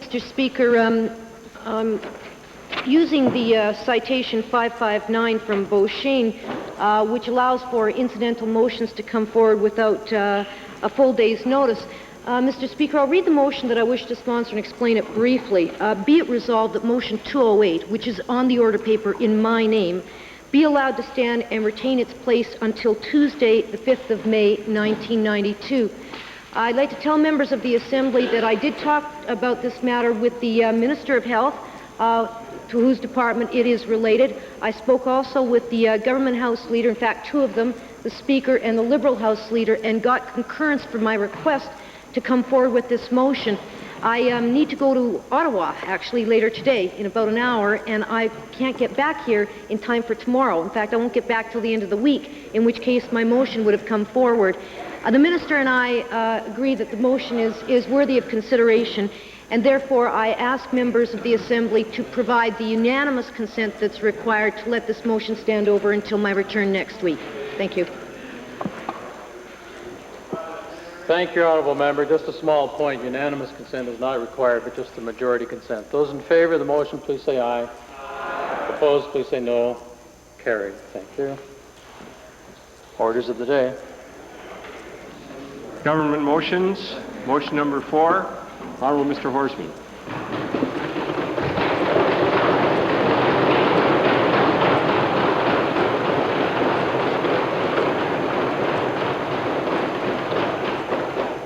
Mr. Speaker, using the citation 559 from Beauchesne, which allows for incidental motions to come forward without a full day's notice. Mr. Speaker, I'll read the motion that I wish to sponsor and explain it briefly. Be it resolved that motion 208, which is on the order paper in my name, be allowed to stand and retain its place until Tuesday, the 5th of May, 1992. I'd like to tell members of the Assembly that I did talk about this matter with the Minister of Health, to whose department it is related. I spoke also with the Government House Leader, in fact, two of them, the Speaker and the Liberal House Leader, and got concurrence for my request to come forward with this motion. I need to go to Ottawa, actually, later today, in about an hour, and I can't get back here in time for tomorrow. In fact, I won't get back till the end of the week, in which case my motion would have come forward. The Minister and I agree that the motion is worthy of consideration, and therefore I ask members of the Assembly to provide the unanimous consent that's required to let this motion stand over until my return next week. Thank you. Thank you, honourable member. Just a small point. Unanimous consent is not required, but just a majority consent. Those in favour of the motion, please say aye. Aye. Opposed, please say no. Carried. Thank you. Orders of the day. Government motions. Motion number 4, Honourable Mr. Horseman.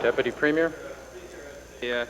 Deputy Premier. The